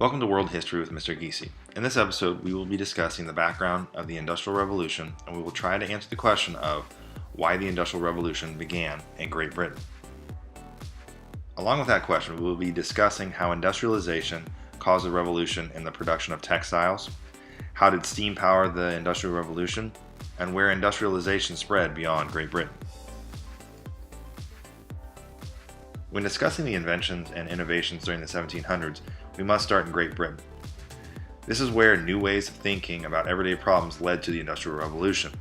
Welcome to World History with Mr. Giese. In this episode, we will be discussing the background of the Industrial Revolution, and we will try to answer the question of why the Industrial Revolution began in Great Britain. Along with that question, we will be discussing how industrialization caused a revolution in the production of textiles, how did steam power the Industrial Revolution, and where industrialization spread beyond Great Britain. When discussing the inventions and innovations during the 1700s, we must start in Great Britain. This is where new ways of thinking about everyday problems led to the Industrial Revolution.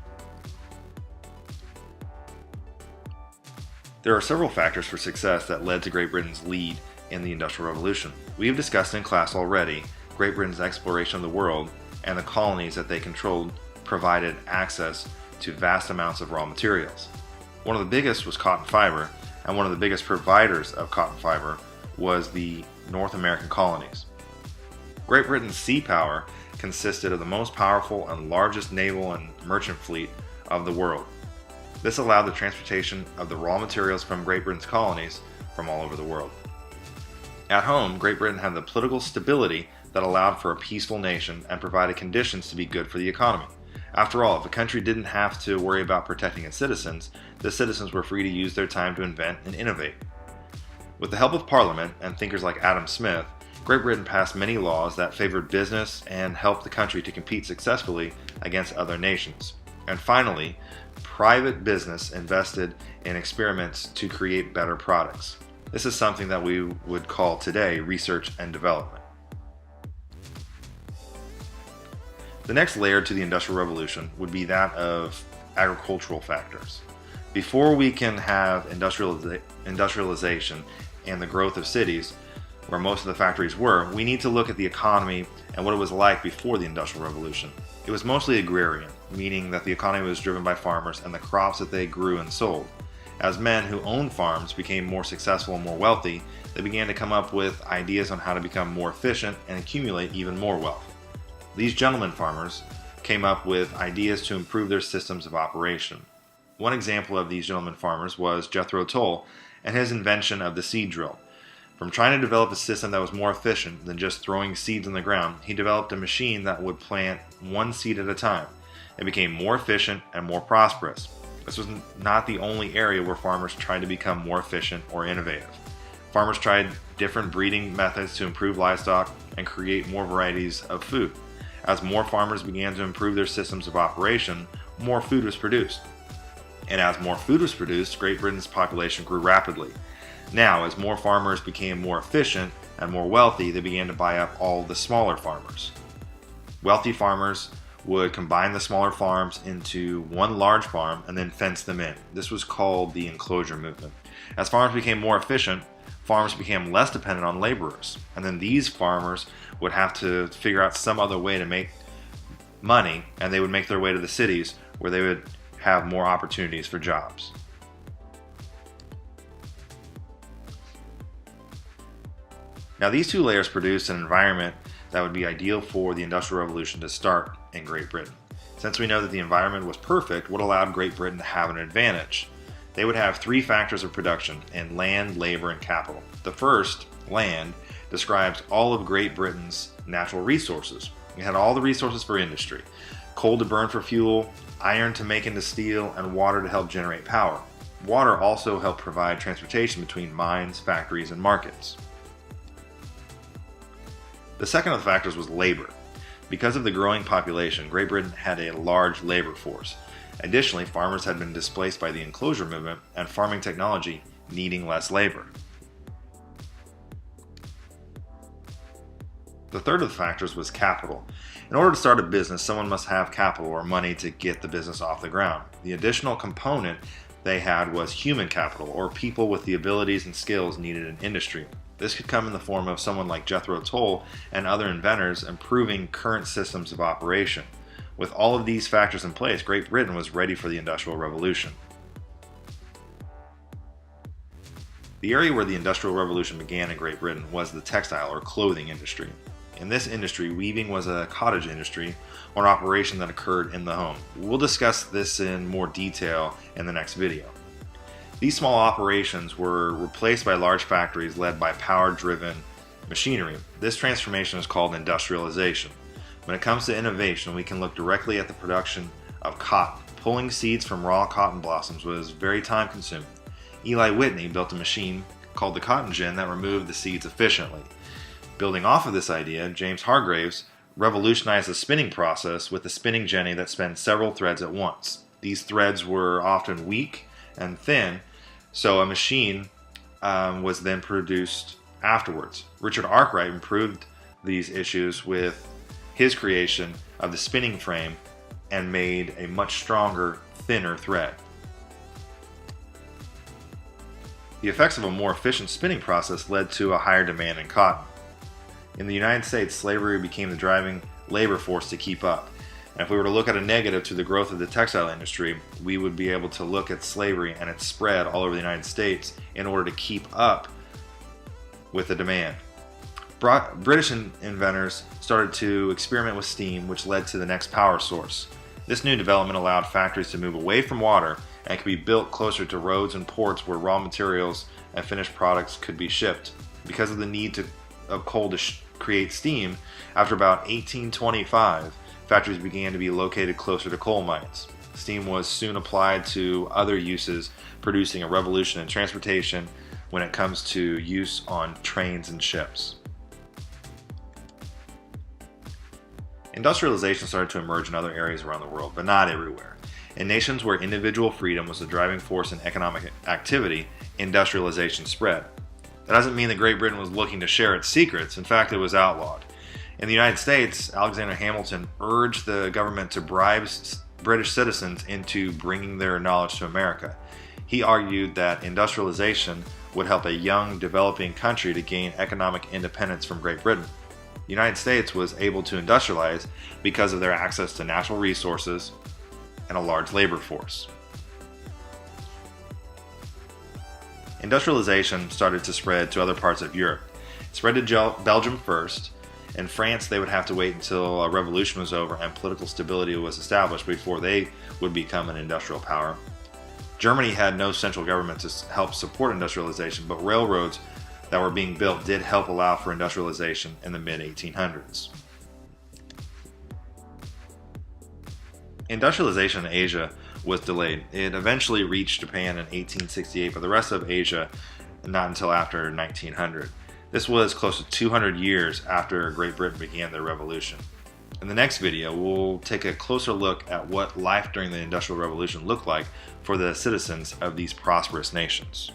There are several factors for success that led to Great Britain's lead in the Industrial Revolution. We have discussed in class already Great Britain's exploration of the world, and the colonies that they controlled provided access to vast amounts of raw materials. One of the biggest was cotton fiber, and one of the biggest providers of cotton fiber was the North American colonies. Great Britain's sea power consisted of the most powerful and largest naval and merchant fleet of the world. This allowed the transportation of the raw materials from Great Britain's colonies from all over the world. At home, Great Britain had the political stability that allowed for a peaceful nation and provided conditions to be good for the economy. After all, if a country didn't have to worry about protecting its citizens, the citizens were free to use their time to invent and innovate. With the help of Parliament and thinkers like Adam Smith, Great Britain passed many laws that favored business and helped the country to compete successfully against other nations. And finally, private business invested in experiments to create better products. This is something that we would call today research and development. The next layer to the Industrial Revolution would be that of agricultural factors. Before we can have industrialization and the growth of cities, where most of the factories were, we need to look at the economy and what it was like before the Industrial Revolution. It was mostly agrarian, meaning that the economy was driven by farmers and the crops that they grew and sold. As men who owned farms became more successful and more wealthy, they began to come up with ideas on how to become more efficient and accumulate even more wealth. These gentleman farmers came up with ideas to improve their systems of operation. One example of these gentleman farmers was Jethro Tull and his invention of the seed drill. From trying to develop a system that was more efficient than just throwing seeds on the ground, he developed a machine that would plant one seed at a time. It became more efficient and more prosperous. This was not the only area where farmers tried to become more efficient or innovative. Farmers tried different breeding methods to improve livestock and create more varieties of food. As more farmers began to improve their systems of operation, more food was produced. And as more food was produced, Great Britain's population grew rapidly. Now, as more farmers became more efficient and more wealthy, they began to buy up all the smaller farmers. Wealthy farmers would combine the smaller farms into one large farm and then fence them in. This was called the enclosure movement. As farms became more efficient, farms became less dependent on laborers, and then these farmers would have to figure out some other way to make money, and they would make their way to the cities where they would have more opportunities for jobs. Now, these two layers produced an environment that would be ideal for the Industrial Revolution to start in Great Britain. Since we know that the environment was perfect, what allowed Great Britain to have an advantage? They would have three factors of production in land, labor, and capital. The first, land, describes all of Great Britain's natural resources. It had all the resources for industry: coal to burn for fuel, iron to make into steel, and water to help generate power. Water also helped provide transportation between mines, factories, and markets. The second of the factors was labor. Because of the growing population, Great Britain had a large labor force. Additionally, farmers had been displaced by the enclosure movement and farming technology needing less labor. The third of the factors was capital. In order to start a business, someone must have capital or money to get the business off the ground. The additional component they had was human capital, or people with the abilities and skills needed in industry. This could come in the form of someone like Jethro Tull and other inventors improving current systems of operation. With all of these factors in place, Great Britain was ready for the Industrial Revolution. The area where the Industrial Revolution began in Great Britain was the textile or clothing industry. In this industry, weaving was a cottage industry or an operation that occurred in the home. We'll discuss this in more detail in the next video. These small operations were replaced by large factories led by power-driven machinery. This transformation is called industrialization. When it comes to innovation, we can look directly at the production of cotton. Pulling seeds from raw cotton blossoms was very time consuming. Eli Whitney built a machine called the cotton gin that removed the seeds efficiently. Building off of this idea, James Hargreaves revolutionized the spinning process with the spinning jenny that spun several threads at once. These threads were often weak and thin, so a machine was then produced afterwards. Richard Arkwright improved these issues with his creation of the spinning frame and made a much stronger, thinner thread. The effects of a more efficient spinning process led to a higher demand in cotton. In the United States, slavery became the driving labor force to keep up. And if we were to look at a negative to the growth of the textile industry, we would be able to look at slavery and its spread all over the United States in order to keep up with the demand. British inventors started to experiment with steam, which led to the next power source. This new development allowed factories to move away from water and could be built closer to roads and ports where raw materials and finished products could be shipped. Because of the need of coal to create steam, after about 1825, factories began to be located closer to coal mines. Steam was soon applied to other uses, producing a revolution in transportation when it comes to use on trains and ships. Industrialization started to emerge in other areas around the world, but not everywhere. In nations where individual freedom was the driving force in economic activity, industrialization spread. That doesn't mean that Great Britain was looking to share its secrets. In fact, it was outlawed. In the United States, Alexander Hamilton urged the government to bribe British citizens into bringing their knowledge to America. He argued that industrialization would help a young, developing country to gain economic independence from Great Britain. The United States was able to industrialize because of their access to natural resources and a large labor force. Industrialization started to spread to other parts of Europe. It spread to Belgium first. In France, they would have to wait until a revolution was over and political stability was established before they would become an industrial power. Germany had no central government to help support industrialization, but railroads that were being built did help allow for industrialization in the mid-1800s. Industrialization in Asia was delayed. It eventually reached Japan in 1868, but the rest of Asia not until after 1900. This was close to 200 years after Great Britain began their revolution. In the next video, we'll take a closer look at what life during the Industrial Revolution looked like for the citizens of these prosperous nations.